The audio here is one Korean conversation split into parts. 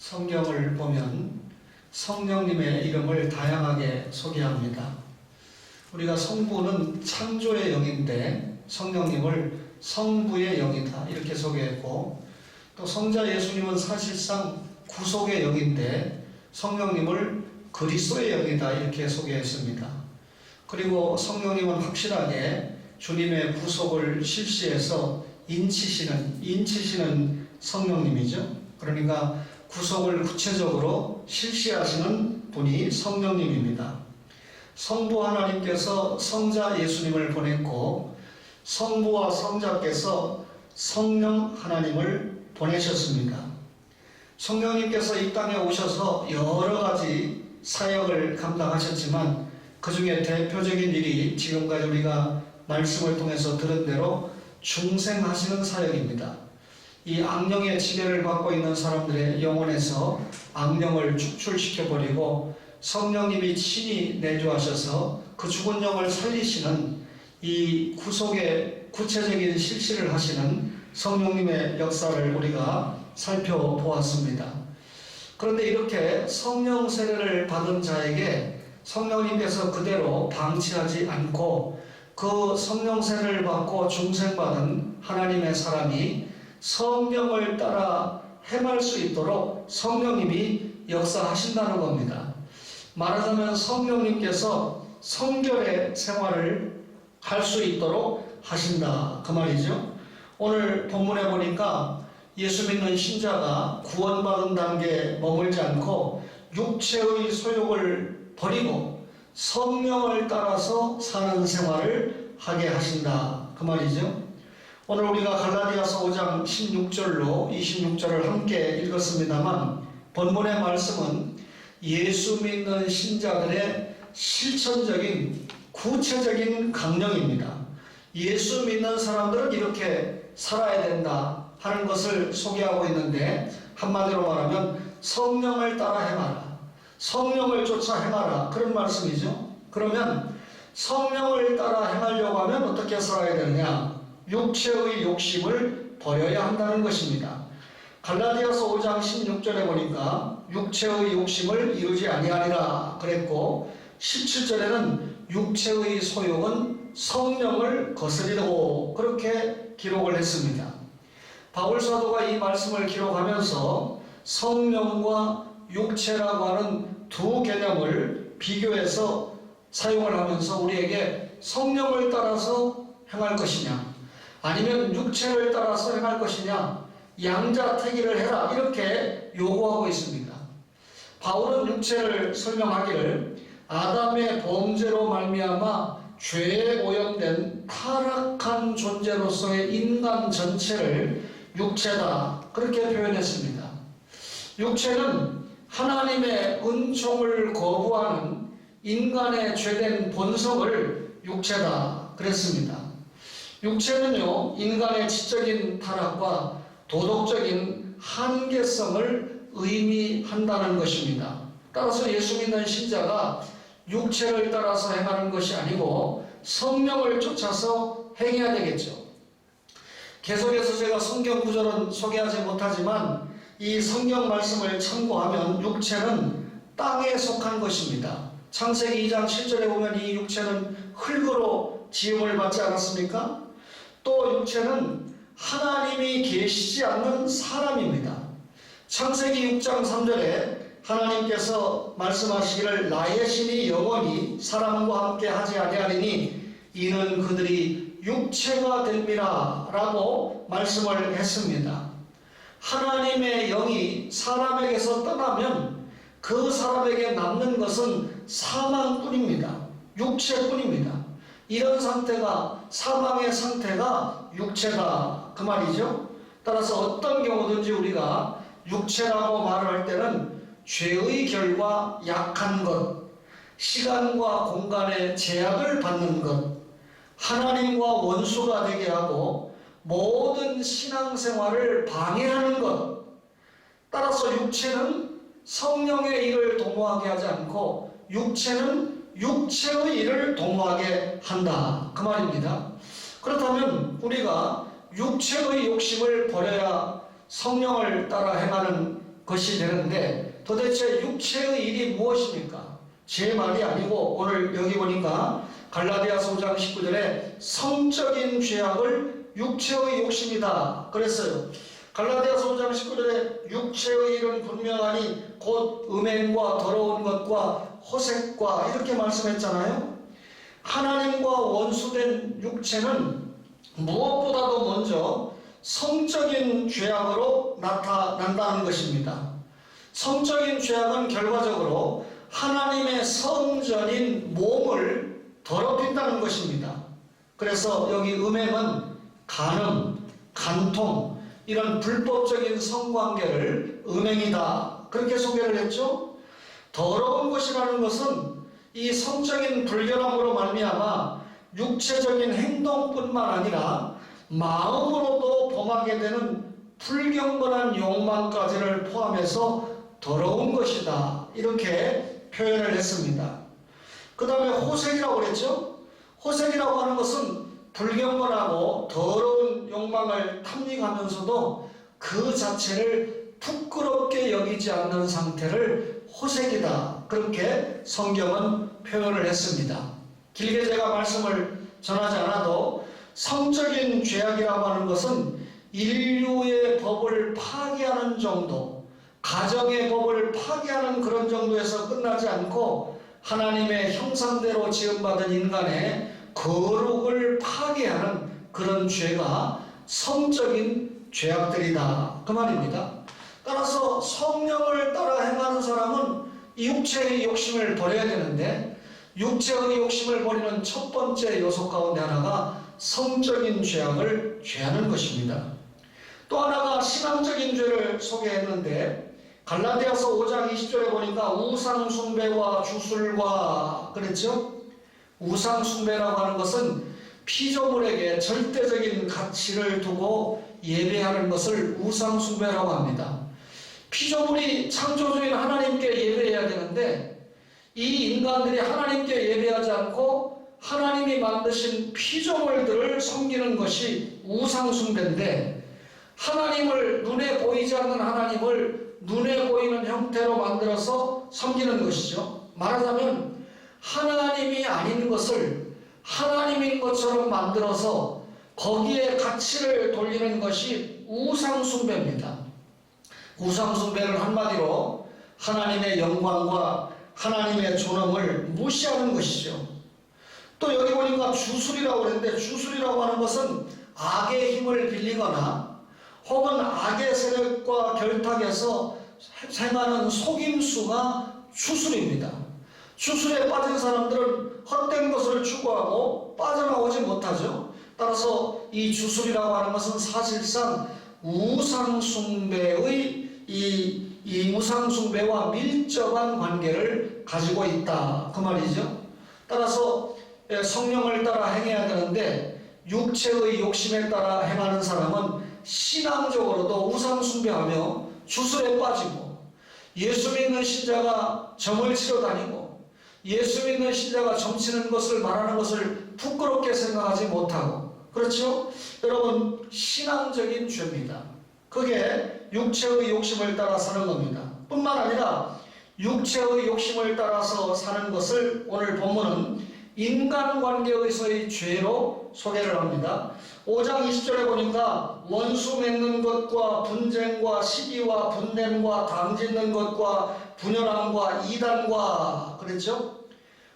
성경을 보면 성령님의 이름을 다양하게 소개합니다. 우리가 성부는 창조의 영인데 성령님을 성부의 영이다 이렇게 소개했고, 또 성자 예수님은 사실상 구속의 영인데 성령님을 그리스도의 영이다 이렇게 소개했습니다. 그리고 성령님은 확실하게 주님의 구속을 실시해서 인치시는 성령님이죠. 그러니까 구속을 구체적으로 실시하시는 분이 성령님입니다. 성부 하나님께서 성자 예수님을 보냈고, 성부와 성자께서 성령 하나님을 보내셨습니다. 성령님께서 이 땅에 오셔서 여러 가지 사역을 감당하셨지만 그 중에 대표적인 일이 지금까지 우리가 말씀을 통해서 들은 대로 중생하시는 사역입니다. 이 악령의 지배를 받고 있는 사람들의 영혼에서 악령을 축출시켜버리고 성령님이 친히 내주하셔서 그 죽은 영을 살리시는 이 구속의 구체적인 실시를 하시는 성령님의 역사를 우리가 살펴보았습니다. 그런데 이렇게 성령 세례를 받은 자에게 성령님께서 그대로 방치하지 않고 그 성령 세례를 받고 중생받은 하나님의 사람이 성령을 따라 행할 수 있도록 성령님이 역사하신다는 겁니다. 말하자면 성령님께서 성결의 생활을 할 수 있도록 하신다 그 말이죠. 오늘 본문에 보니까 예수 믿는 신자가 구원받은 단계에 머물지 않고 육체의 소욕을 버리고 성령을 따라서 사는 생활을 하게 하신다 그 말이죠. 오늘 우리가 갈라디아서 5장 16절로 26절을 함께 읽었습니다만 본문의 말씀은 예수 믿는 신자들의 실천적인 구체적인 강령입니다. 예수 믿는 사람들은 이렇게 살아야 된다 하는 것을 소개하고 있는데, 한마디로 말하면 성령을 따라 행하라, 성령을 쫓아 행하라 그런 말씀이죠. 그러면 성령을 따라 행하려고 하면 어떻게 살아야 되느냐? 육체의 욕심을 버려야 한다는 것입니다. 갈라디아서 5장 16절에 보니까 육체의 욕심을 이루지 아니하리라 그랬고, 17절에는 육체의 소욕은 성령을 거스리고 그렇게 기록을 했습니다. 바울 사도가 이 말씀을 기록하면서 성령과 육체라고 하는 두 개념을 비교해서 사용을 하면서 우리에게 성령을 따라서 행할 것이냐 아니면 육체를 따라서 행할 것이냐, 양자택일을 해라 이렇게 요구하고 있습니다. 바울은 육체를 설명하기를 아담의 범죄로 말미암아 죄에 오염된 타락한 존재로서의 인간 전체를 육체다 그렇게 표현했습니다. 육체는 하나님의 은총을 거부하는 인간의 죄된 본성을 육체다 그랬습니다. 육체는요, 인간의 지적인 타락과 도덕적인 한계성을 의미한다는 것입니다. 따라서 예수 믿는 신자가 육체를 따라서 행하는 것이 아니고 성령을 쫓아서 행해야 되겠죠. 계속해서 제가 성경 구절은 소개하지 못하지만 이 성경 말씀을 참고하면 육체는 땅에 속한 것입니다. 창세기 2장 7절에 보면 이 육체는 흙으로 지음을 받지 않았습니까? 또 육체는 하나님이 계시지 않는 사람입니다. 창세기 6장 3절에 하나님께서 말씀하시기를 나의 신이 영원히 사람과 함께 하지 아니하리니 이는 그들이 육체가 됨이라 라고 말씀을 했습니다. 하나님의 영이 사람에게서 떠나면 그 사람에게 남는 것은 사망뿐입니다. 육체뿐입니다. 이런 상태가, 사망의 상태가 육체다 그 말이죠. 따라서 어떤 경우든지 우리가 육체라고 말을 할 때는 죄의 결과 약한 것, 시간과 공간의 제약을 받는 것, 하나님과 원수가 되게 하고 모든 신앙생활을 방해하는 것, 따라서 육체는 성령의 일을 도모하게 하지 않고 육체는 육체의 일을 도모하게 한다 그 말입니다. 그렇다면 우리가 육체의 욕심을 버려야 성령을 따라 행하는 것이 되는데 도대체 육체의 일이 무엇입니까? 제 말이 아니고 오늘 여기 보니까 갈라디아서 5장 19절에 성적인 죄악을 육체의 욕심이다 그랬어요. 갈라디아서 5장 19절에 육체의 일은 분명하니 곧 음행과 더러운 것과 호색과 이렇게 말씀했잖아요. 하나님과 원수된 육체는 무엇보다도 먼저 성적인 죄악으로 나타난다는 것입니다. 성적인 죄악은 결과적으로 하나님의 성전인 몸을 더럽힌다는 것입니다. 그래서 여기 음행은 간음, 간통 이런 불법적인 성관계를 음행이다 그렇게 소개를 했죠. 더러운 것이라는 것은 이 성적인 불결함으로 말미암아 육체적인 행동뿐만 아니라 마음으로도 범하게 되는 불경건한 욕망까지를 포함해서 더러운 것이다 이렇게 표현을 했습니다. 그 다음에 호색이라고 그랬죠. 호색이라고 하는 것은 불경건하고 더러운 욕망을 탐닉하면서도 그 자체를 부끄럽게 여기지 않는 상태를 호색이다 그렇게 성경은 표현을 했습니다. 길게 제가 말씀을 전하지 않아도 성적인 죄악이라고 하는 것은 인류의 법을 파괴하는 정도, 가정의 법을 파괴하는 그런 정도에서 끝나지 않고 하나님의 형상대로 지음받은 인간의 거룩을 파괴하는 그런 죄가 성적인 죄악들이다 그 말입니다. 따라서 성령을 따라 행하는 사람은 이 육체의 욕심을 버려야 되는데 육체의 욕심을 버리는 첫 번째 요소 가운데 하나가 성적인 죄악을 죄하는 것입니다. 또 하나가 신앙적인 죄를 소개했는데 갈라디아서 5장 20절에 보니까 우상숭배와 주술과 그랬죠? 우상숭배라고 하는 것은 피조물에게 절대적인 가치를 두고 예배하는 것을 우상숭배라고 합니다. 피조물이 창조주인 하나님께 예배해야 되는데 이 인간들이 하나님께 예배하지 않고 하나님이 만드신 피조물들을 섬기는 것이 우상숭배인데 하나님을 눈에 보이지 않는 하나님을 눈에 보이는 형태로 만들어서 섬기는 것이죠. 말하자면 하나님이 아닌 것을 하나님인 것처럼 만들어서 거기에 가치를 돌리는 것이 우상숭배입니다. 우상숭배는 한마디로 하나님의 영광과 하나님의 존엄을 무시하는 것이죠. 또 여기 보니까 주술이라고 그랬는데 주술이라고 하는 것은 악의 힘을 빌리거나 혹은 악의 세력과 결탁해서 행하는 속임수가 주술입니다. 주술에 빠진 사람들은 헛된 것을 추구하고 빠져나오지 못하죠. 따라서 이 주술이라고 하는 것은 사실상 우상숭배의 이 우상숭배와 밀접한 관계를 가지고 있다 그 말이죠. 따라서 성령을 따라 행해야 되는데 육체의 욕심에 따라 행하는 사람은 신앙적으로도 우상숭배하며 주술에 빠지고 예수 믿는 신자가 점을 치러 다니고 예수 믿는 신자가 점치는 것을 말하는 것을 부끄럽게 생각하지 못하고 그렇죠? 여러분 신앙적인 죄입니다. 그게 육체의 욕심을 따라 사는 겁니다. 뿐만 아니라 육체의 욕심을 따라서 사는 것을 오늘 본문은 인간관계에서의 죄로 소개를 합니다. 5장 20절에 보니까 원수 맺는 것과 분쟁과 시기와 분냄과 당짓는 것과 분열함과 이단과 그랬죠?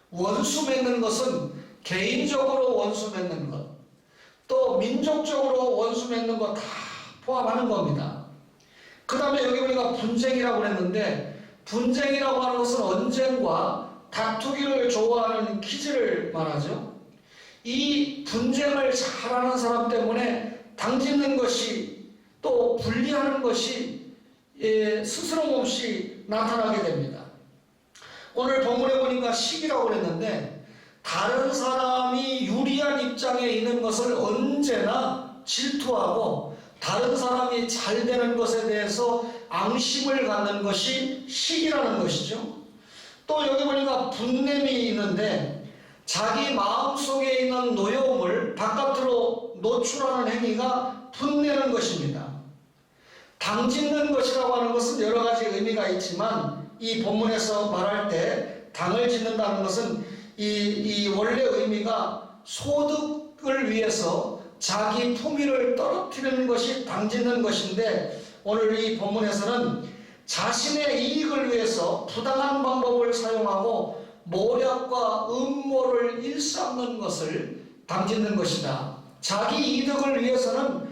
원수 맺는 것은 개인적으로 원수 맺는 것, 또 민족적으로 원수 맺는 것 다 포함하는 겁니다. 그 다음에 여기 보니까 분쟁이라고 했는데 분쟁이라고 하는 것은 언쟁과 다투기를 좋아하는 기질을 말하죠. 이 분쟁을 잘하는 사람 때문에 당짓는 것이 또 분리하는 것이 스스럼 없이 나타나게 됩니다. 오늘 본문에 보니까 시기라고 그랬는데 다른 사람이 유리한 입장에 있는 것을 언제나 질투하고 다른 사람이 잘 되는 것에 대해서 앙심을 갖는 것이 시기라는 것이죠. 또 여기 보니까 분냄이 있는데 자기 마음속에 있는 노여움을 바깥으로 노출하는 행위가 분내는 것입니다. 당짓는 것이라고 하는 것은 여러 가지 의미가 있지만 이 본문에서 말할 때 당을 짓는다는 것은 이 원래 의미가 소득을 위해서 자기 품위를 떨어뜨리는 것이 당짓는 것인데, 오늘 이 본문에서는 자신의 이익을 위해서 부당한 방법을 사용하고 모략과 음모를 일삼는 것을 당짓는 것이다. 자기 이득을 위해서는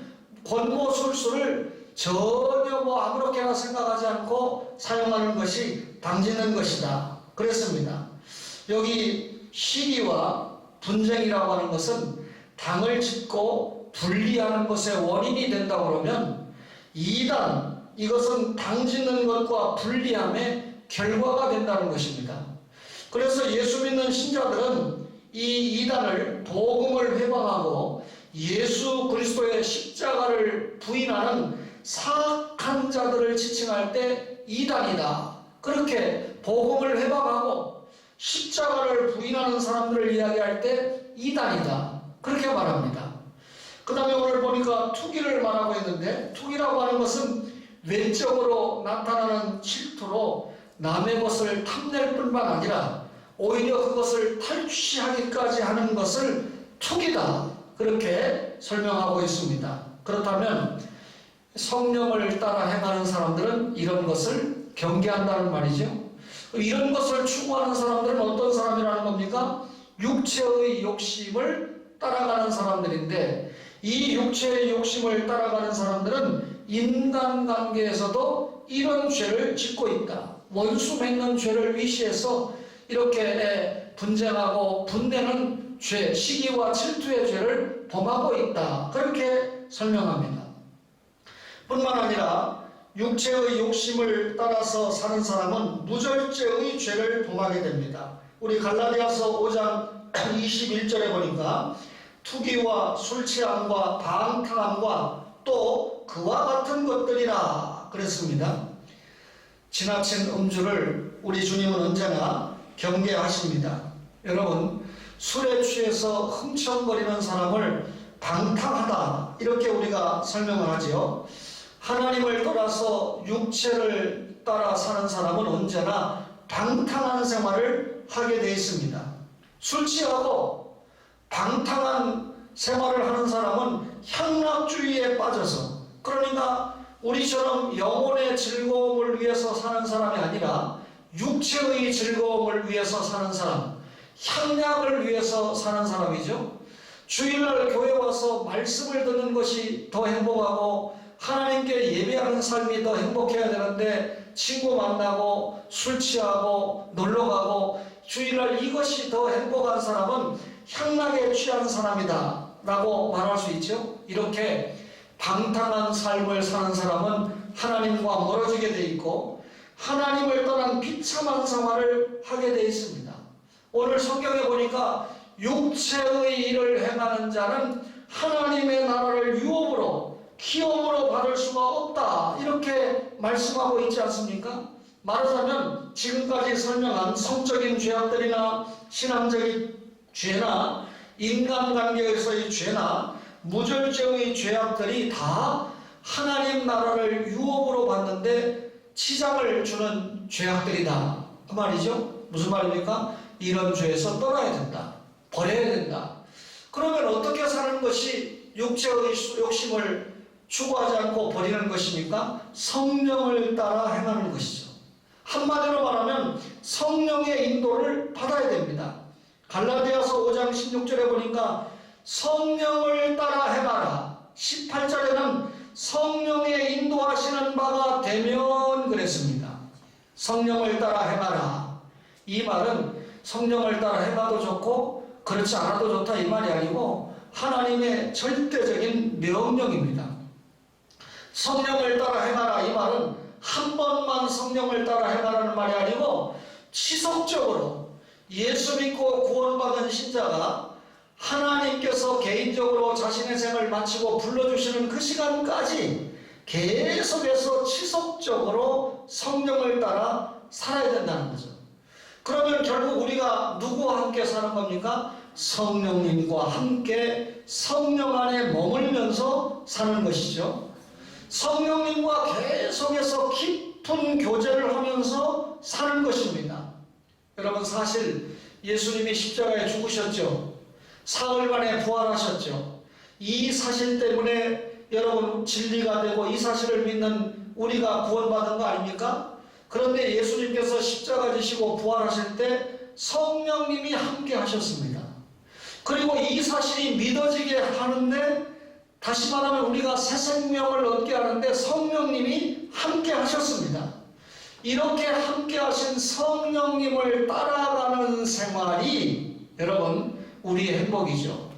권모술수를 전혀 아무렇게나 생각하지 않고 사용하는 것이 당짓는 것이다. 그랬습니다. 여기 시기와 분쟁이라고 하는 것은 당을 짓고 분리하는 것의 원인이 된다고 그러면, 이단, 이것은 당짓는 것과 분리함의 결과가 된다는 것입니다. 그래서 예수 믿는 신자들은 이 이단을 복음을 회방하고 예수 그리스도의 십자가를 부인하는 사악한 자들을 지칭할 때 이단이다, 그렇게 복음을 회방하고 십자가를 부인하는 사람들을 이야기할 때 이단이다, 그렇게 말합니다. 그 다음에 오늘 보니까 투기를 말하고 있는데, 투기라고 하는 것은 외적으로 나타나는 질투로 남의 것을 탐낼 뿐만 아니라 오히려 그것을 탈취하기까지 하는 것을 투기다, 그렇게 설명하고 있습니다. 그렇다면 성령을 따라 행하는 사람들은 이런 것을 경계한다는 말이죠. 이런 것을 추구하는 사람들은 어떤 사람이라는 겁니까? 육체의 욕심을 따라가는 사람들인데, 이 육체의 욕심을 따라가는 사람들은 인간관계에서도 이런 죄를 짓고 있다. 원수 맺는 죄를 위시해서 이렇게 분쟁하고 분내는 죄, 시기와 질투의 죄를 범하고 있다, 그렇게 설명합니다. 뿐만 아니라 육체의 욕심을 따라서 사는 사람은 무절제의 죄를 범하게 됩니다. 우리 갈라디아서 5장 21절에 보니까 투기와 술취함과 방탕함과 또 그와 같은 것들이라 그랬습니다. 지나친 음주를 우리 주님은 언제나 경계하십니다. 여러분, 술에 취해서 흥청거리는 사람을 방탕하다, 이렇게 우리가 설명을 하지요. 하나님을 떠나서 육체를 따라 사는 사람은 언제나 방탕한 생활을 하게 되어 있습니다. 술 취하고 방탕한 생활을 하는 사람은 향락주의에 빠져서, 그러니까 우리처럼 영혼의 즐거움을 위해서 사는 사람이 아니라 육체의 즐거움을 위해서 사는 사람, 향락을 위해서 사는 사람이죠. 주일날 교회 와서 말씀을 듣는 것이 더 행복하고 하나님께 예배하는 삶이 더 행복해야 되는데, 친구 만나고 술 취하고 놀러가고 주일날 이것이 더 행복한 사람은 향락에 취한 사람이다 라고 말할 수 있죠. 이렇게 방탕한 삶을 사는 사람은 하나님과 멀어지게 돼 있고 하나님을 떠난 비참한 생활을 하게 돼 있습니다. 오늘 성경에 보니까 육체의 일을 행하는 자는 하나님의 나라를 유업으로, 기업으로 받을 수가 없다, 이렇게 말씀하고 있지 않습니까? 말하자면 지금까지 설명한 성적인 죄악들이나 신앙적인 죄나 인간관계에서의 죄나 무절제의 죄악들이 다 하나님 나라를 유업으로 받는데 치장을 주는 죄악들이다, 그 말이죠. 무슨 말입니까? 이런 죄에서 떠나야 된다, 버려야 된다. 그러면 어떻게 사는 것이 육체의 욕심을 추구하지 않고 버리는 것입니까? 성령을 따라 행하는 것이죠. 한마디로 말하면 성령의 인도를 받아야 됩니다. 갈라디아서 5장 16절에 보니까 성령을 따라 행하라, 18절에는 성령의 인도하시는 바가 되면 그랬습니다. 성령을 따라 행하라, 이 말은 성령을 따라 행하도 좋고 그렇지 않아도 좋다, 이 말이 아니고 하나님의 절대적인 명령입니다. 성령을 따라 행하라, 이 말은 한 번만 성령을 따라 행하라는 말이 아니고 지속적으로 예수 믿고 구원받은 신자가 하나님께서 개인적으로 자신의 생을 마치고 불러주시는 그 시간까지 계속해서 지속적으로 성령을 따라 살아야 된다는 거죠. 그러면 결국 우리가 누구와 함께 사는 겁니까? 성령님과 함께 성령 안에 머물면서 사는 것이죠. 성령님과 계속해서 깊은 교제를 하면서 사는 것입니다. 여러분, 사실 예수님이 십자가에 죽으셨죠. 사흘 만에 부활하셨죠. 이 사실 때문에 여러분 진리가 되고 이 사실을 믿는 우리가 구원받은 거 아닙니까? 그런데 예수님께서 십자가 지시고 부활하실 때 성령님이 함께 하셨습니다. 그리고 이 사실이 믿어지게 하는데, 다시 말하면 우리가 새 생명을 얻게 하는데 성령님이 함께 하셨습니다. 이렇게 함께 하신 성령님을 따라가는 생활이 여러분 우리의 행복이죠.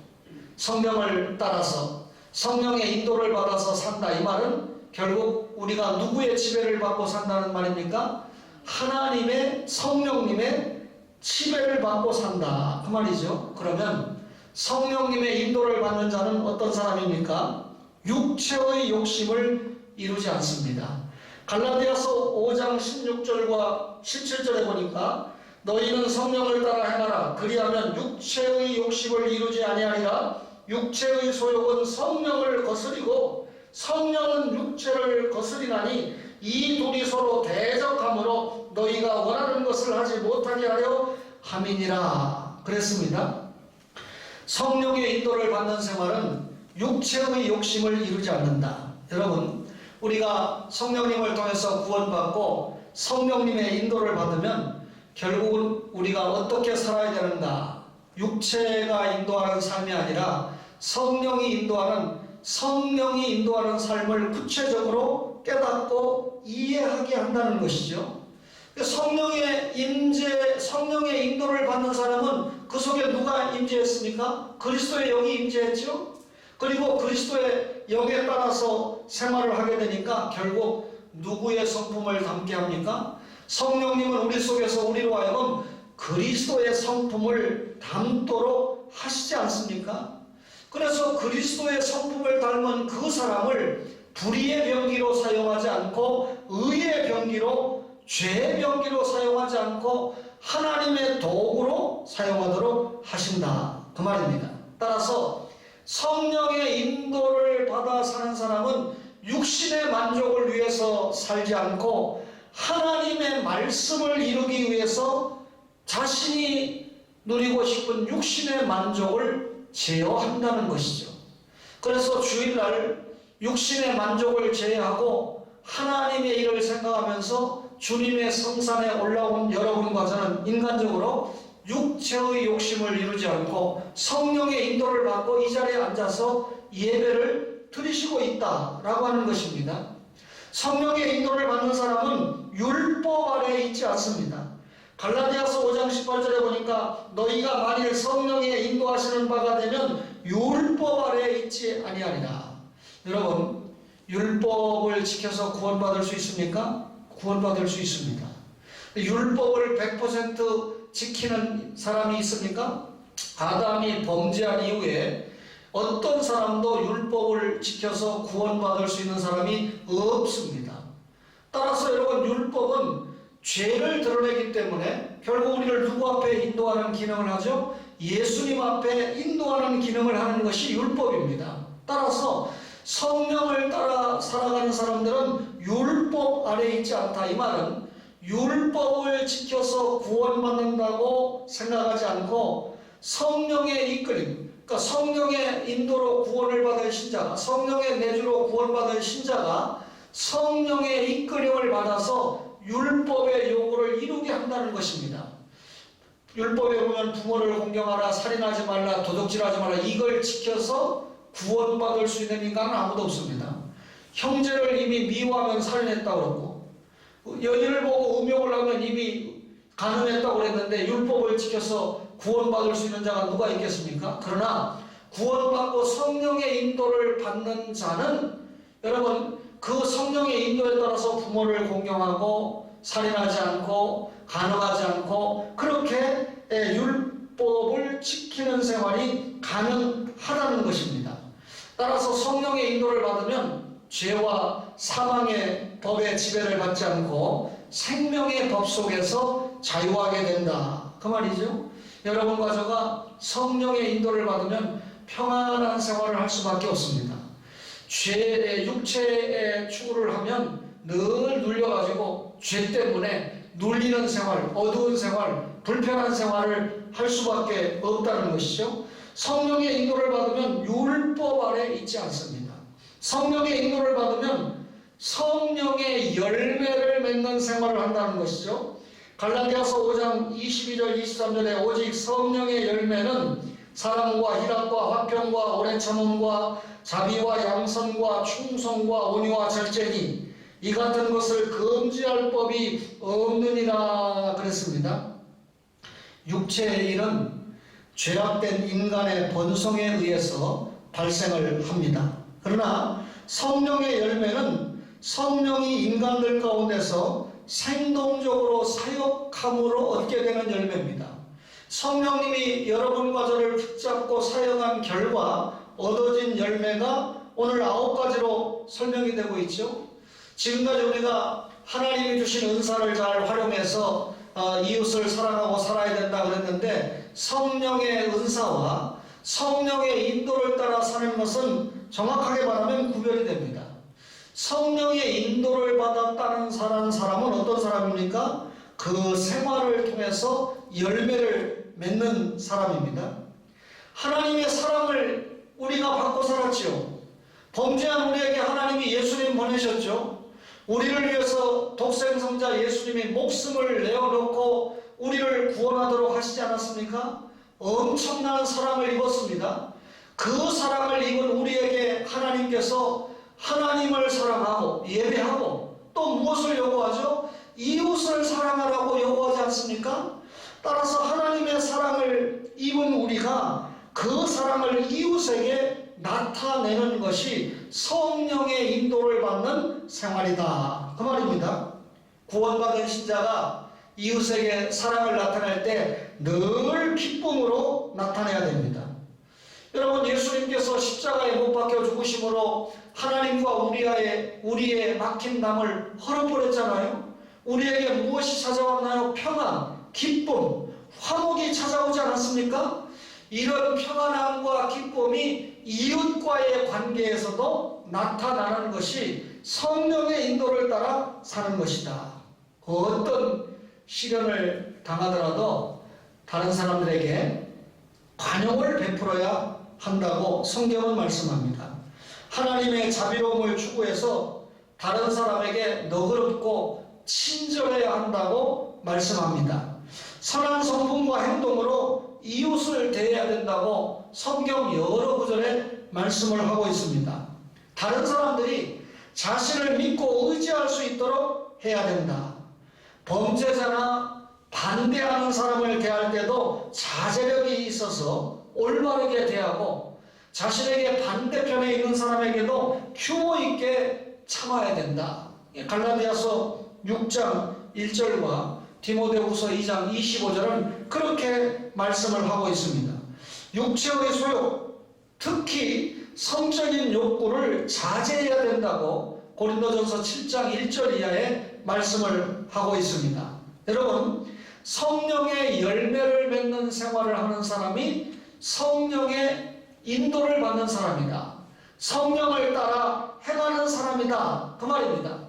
성령을 따라서 성령의 인도를 받아서 산다, 이 말은 결국 우리가 누구의 지배를 받고 산다는 말입니까? 하나님의, 성령님의 지배를 받고 산다, 그 말이죠. 그러면 성령님의 인도를 받는 자는 어떤 사람입니까? 육체의 욕심을 이루지 않습니다. 갈라디아서 5장 16절과 17절에 보니까 너희는 성령을 따라 행하라. 그리하면 육체의 욕심을 이루지 아니하리라. 육체의 소욕은 성령을 거스리고 성령은 육체를 거스리나니 이 둘이 서로 대적하므로 너희가 원하는 것을 하지 못하게 하려 함이니라 그랬습니다. 성령의 인도를 받는 생활은 육체의 욕심을 이루지 않는다. 여러분, 우리가 성령님을 통해서 구원받고 성령님의 인도를 받으면 결국은 우리가 어떻게 살아야 되는가? 육체가 인도하는 삶이 아니라 성령이 인도하는 삶을 구체적으로 깨닫고 이해하게 한다는 것이죠. 성령의 임재, 성령의 인도를 받는 사람은 그 속에 누가 임재했습니까? 그리스도의 영이 임재했죠. 그리고 그리스도의 영에 따라서 생활을 하게 되니까 결국 누구의 성품을 담게 합니까? 성령님은 우리 속에서 우리로 하여금 그리스도의 성품을 담도록 하시지 않습니까? 그래서 그리스도의 성품을 닮은 그 사람을 불의의 병기로 사용하지 않고 의의 병기로, 죄의 병기로 사용하지 않고 하나님의 도구로 사용하도록 하신다, 그 말입니다. 따라서 성령의 인도를 받아 사는 사람은 육신의 만족을 위해서 살지 않고 하나님의 말씀을 이루기 위해서 자신이 누리고 싶은 육신의 만족을 제어한다는 것이죠. 그래서 주일날 육신의 만족을 제어하고 하나님의 일을 생각하면서 주님의 성산에 올라온 여러분과 저는 인간적으로 육체의 욕심을 이루지 않고 성령의 인도를 받고 이 자리에 앉아서 예배를 드리시고 있다라고 하는 것입니다. 성령의 인도를 받는 사람은 율법 아래에 있지 않습니다. 갈라디아서 5장 18절에 보니까 너희가 만일 성령의 인도하시는 바가 되면 율법 아래에 있지 아니하리라. 여러분, 율법을 지켜서 구원받을 수 있습니까? 구원받을 수 있습니다. 율법을 100% 지키는 사람이 있습니까? 아담이 범죄한 이후에 어떤 사람도 율법을 지켜서 구원받을 수 있는 사람이 없습니다. 따라서 여러분, 율법은 죄를 드러내기 때문에 결국 우리를 누구 앞에 인도하는 기능을 하죠? 예수님 앞에 인도하는 기능을 하는 것이 율법입니다. 따라서 성령을 따라 살아가는 사람들은 율법 아래에 있지 않다. 이 말은 율법을 지켜서 구원받는다고 생각하지 않고 성령의 이끌림, 그러니까 성령의 인도로 구원을 받은 신자가, 성령의 내주로 구원받은 신자가 성령의 이끌림을 받아서 율법의 요구를 이루게 한다는 것입니다. 율법에 보면 부모를 공경하라, 살인하지 말라, 도둑질하지 말라, 이걸 지켜서 구원받을 수 있는 인간은 아무도 없습니다. 형제를 이미 미워하면 살인했다고 그러고, 여인을 보고 음욕을 하면 이미 간음했다고 그랬는데 율법을 지켜서 구원받을 수 있는 자가 누가 있겠습니까? 그러나 구원받고 성령의 인도를 받는 자는 여러분, 그 성령의 인도에 따라서 부모를 공경하고 살인하지 않고 간음하지 않고 그렇게 율법을 지키는 생활이 가능하다는 것입니다. 따라서 성령의 인도를 받으면 죄와 사망의 법의 지배를 받지 않고 생명의 법 속에서 자유하게 된다, 그 말이죠. 여러분과 저가 성령의 인도를 받으면 평안한 생활을 할 수밖에 없습니다. 육체의 추구를 하면 늘 눌려가지고 죄 때문에 눌리는 생활, 어두운 생활, 불편한 생활을 할 수밖에 없다는 것이죠. 성령의 인도를 받으면 율법 아래 있지 않습니다. 성령의 인도를 받으면 성령의 열매를 맺는 생활을 한다는 것이죠. 갈라디아서 5장 22절 23절에 오직 성령의 열매는 사랑과 희락과 화평과 오래 참음과 자비와 양선과 충성과 온유와 절제니 이 같은 것을 금지할 법이 없느니라 그랬습니다. 육체의 일은 죄악된 인간의 본성에 의해서 발생을 합니다. 그러나 성령의 열매는 성령이 인간들 가운데서 생동적으로 사역함으로 얻게 되는 열매입니다. 성령님이 여러분과 저를 붙잡고 사용한 결과 얻어진 열매가 오늘 9가지로 설명이 되고 있죠. 지금까지 우리가 하나님이 주신 은사를 잘 활용해서 이웃을 사랑하고 살아야 된다 그랬는데, 성령의 은사와 성령의 인도를 따라 사는 것은 정확하게 말하면 구별이 됩니다. 성령의 인도를 받았다는 사람은 어떤 사람입니까? 그 생활을 통해서 열매를 맺는 사람입니다. 하나님의 사랑을 우리가 받고 살았죠. 범죄한 우리에게 하나님이 예수님 보내셨죠. 우리를 위해서 독생성자 예수님이 목숨을 내어놓고 우리를 구원하도록 하시지 않았습니까? 엄청난 사랑을 입었습니다. 그 사랑을 입은 우리에게 하나님께서 하나님을 사랑하고 예배하고 또 무엇을 요구하죠? 이웃을 사랑하라고 요구하지 않습니까? 따라서 하나님의 사랑을 입은 우리가 그 사랑을 이웃에게 나타내는 것이 성령의 인도를 받는 생활이다, 그 말입니다. 구원받은 신자가 이웃에게 사랑을 나타낼 때 늘 기쁨으로 나타내야 됩니다. 여러분, 예수님께서 십자가에 못 박혀 죽으심으로 하나님과 우리의 막힌 담을 헐어버렸잖아요. 우리에게 무엇이 찾아왔나요? 평안, 기쁨, 화목이 찾아오지 않았습니까? 이런 평안함과 기쁨이 이웃과의 관계에서도 나타나는 것이 성령의 인도를 따라 사는 것이다. 어떤 시련을 당하더라도 다른 사람들에게 관용을 베풀어야 한다고 성경은 말씀합니다. 하나님의 자비로움을 추구해서 다른 사람에게 너그럽고 친절해야 한다고 말씀합니다. 선한 성품과 행동으로 이웃을 대해야 된다고 성경 여러 구절에 말씀을 하고 있습니다. 다른 사람들이 자신을 믿고 의지할 수 있도록 해야 된다. 범죄자나 반대하는 사람을 대할 때도 자제력이 있어서 올바르게 대하고, 자신에게 반대편에 있는 사람에게도 규모 있게 참아야 된다. 갈라디아서 6장 1절과 디모데후서 2장 25절은 그렇게 말씀을 하고 있습니다. 육체의 소욕, 특히 성적인 욕구를 자제해야 된다고 고린도전서 7장 1절 이하에 말씀을 하고 있습니다. 여러분, 성령의 열매를 맺는 생활을 하는 사람이 성령의 인도를 받는 사람이다. 성령을 따라 행하는 사람이다, 그 말입니다.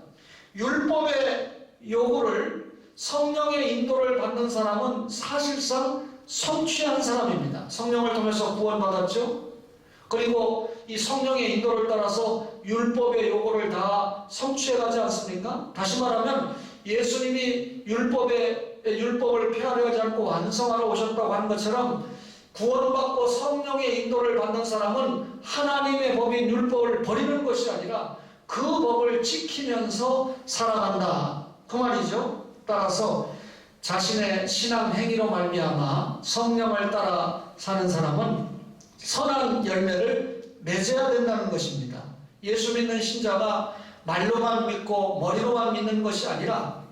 율법의 요구를, 성령의 인도를 받는 사람은 사실상 성취한 사람입니다. 성령을 통해서 구원받았죠. 그리고 이 성령의 인도를 따라서 율법의 요구를 다 성취해가지 않습니까? 다시 말하면 예수님이 율법을 폐하려 하지 않고 완성하러 오셨다고 하는 것처럼, 구원받고 성령의 인도를 받는 사람은 하나님의 법인 율법을 버리는 것이 아니라 그 법을 지키면서 살아간다, 그 말이죠. 따라서 자신의 신앙 행위로 말미암아 성령을 따라 사는 사람은 선한 열매를 맺어야 된다는 것입니다. 예수 믿는 신자가 말로만 믿고 머리로만 믿는 것이 아니라,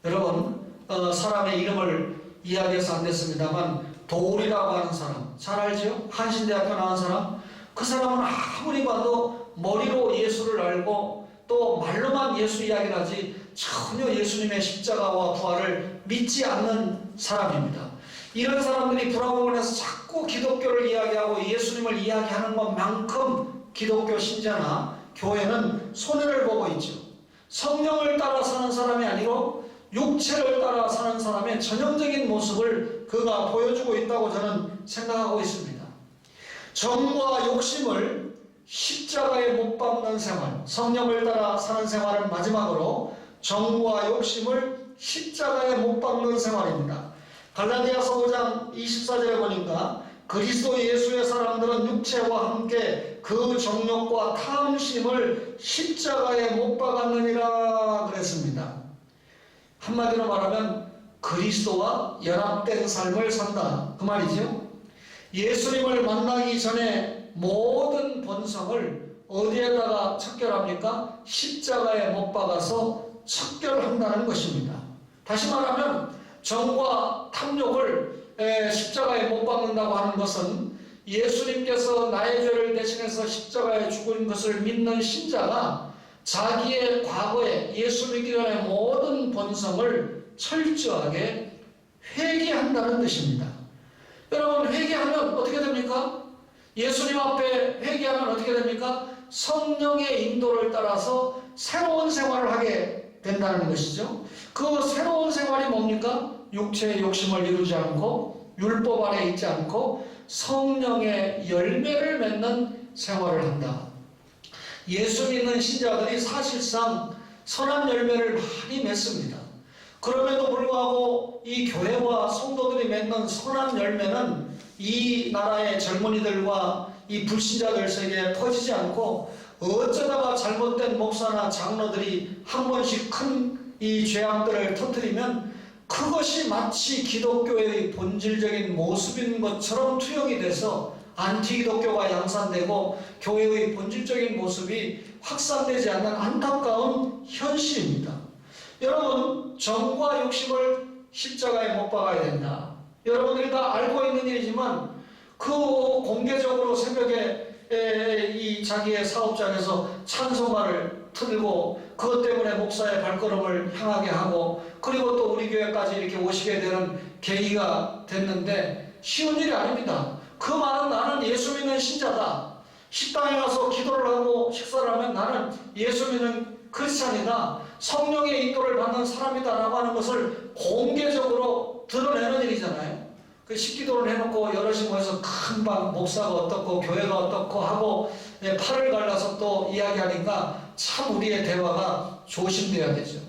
여러분, 사람의 이름을 이야기해서 안 됐습니다만 도울이라고 하는 사람 잘 알죠? 한신대학교 나온 사람, 그 사람은 아무리 봐도 머리로 예수를 알고 또 말로만 예수 이야기를 하지 전혀 예수님의 십자가와 부활을 믿지 않는 사람입니다. 이런 사람들이 불화공원에서 자꾸 기독교를 이야기하고 예수님을 이야기하는 것만큼 기독교 신자나 교회는 손해를 보고 있죠. 성령을 따라 사는 사람이 아니고 육체를 따라 사는 사람의 전형적인 모습을 그가 보여주고 있다고 저는 생각하고 있습니다. 정과 욕심을 십자가에 못 박는 생활, 성령을 따라 사는 생활은 마지막으로 정과 욕심을 십자가에 못 박는 생활입니다. 갈라디아서 5장 24절에 보니까 그리스도 예수의 사람들은 육체와 함께 그 정욕과 탐심을 십자가에 못 박았느니라 그랬습니다. 한마디로 말하면 그리스도와 연합된 삶을 산다 그 말이죠. 예수님을 만나기 전에 모든 본성을 어디에다가 척결합니까? 십자가에 못 박아서 척결한다는 것입니다. 다시 말하면 정과 탐욕을 십자가에 못 박는다고 하는 것은 예수님께서 나의 죄를 대신해서 십자가에 죽은 것을 믿는 신자가 자기의 과거에 예수 믿기 전에 모든 본성을 철저하게 회개한다는 뜻입니다. 여러분, 회개하면 어떻게 됩니까? 예수님 앞에 회개하면 어떻게 됩니까? 성령의 인도를 따라서 새로운 생활을 하게 된다는 것이죠. 그 새로운 생활이 뭡니까? 육체의 욕심을 이루지 않고 율법 아래 있지 않고 성령의 열매를 맺는 생활을 한다. 예수 믿는 신자들이 사실상 선한 열매를 많이 맺습니다. 그럼에도 불구하고 이 교회와 성도들이 맺는 선한 열매는 이 나라의 젊은이들과 이 불신자들 세계에 퍼지지 않고 어쩌다가 잘못된 목사나 장로들이 한 번씩 큰 이 죄악들을 터뜨리면 그것이 마치 기독교의 본질적인 모습인 것처럼 투영이 돼서 안티기독교가 양산되고 교회의 본질적인 모습이 확산되지 않는 안타까운 현실입니다. 여러분, 정과 욕심을 십자가에 못 박아야 된다. 여러분들이 다 알고 있는 일이지만 그 공개적으로 새벽에 이 자기의 사업장에서 찬송가를 틀고 그것 때문에 목사의 발걸음을 향하게 하고 그리고 또 우리 교회까지 이렇게 오시게 되는 계기가 됐는데 쉬운 일이 아닙니다. 그 말은 나는 예수 믿는 신자다. 식당에 가서 기도를 하고 식사를 하면 나는 예수 믿는 크리스찬이다. 성령의 인도를 받는 사람이다 라고 하는 것을 공개적으로 드러내는 일이잖아요. 그 식기도를 해놓고 여럿이 모여서 금방 목사가 어떻고 교회가 어떻고 하고 팔을 갈라서 또 이야기하니까 참 우리의 대화가 조심돼야 되죠.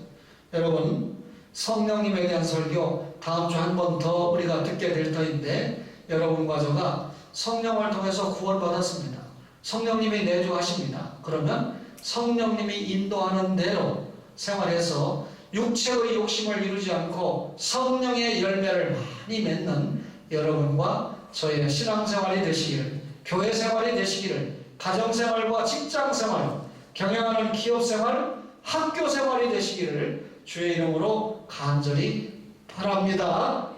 여러분, 성령님에 대한 설교 다음 주 한 번 더 우리가 듣게 될 터인데 여러분과 저가 성령을 통해서 구원받았습니다. 성령님이 내주하십니다. 그러면 성령님이 인도하는 대로 생활해서 육체의 욕심을 이루지 않고 성령의 열매를 많이 맺는 여러분과 저의 신앙생활이 되시기를, 교회생활이 되시기를, 가정생활과 직장생활, 경영하는 기업생활, 학교생활이 되시기를 주의 이름으로 간절히 바랍니다.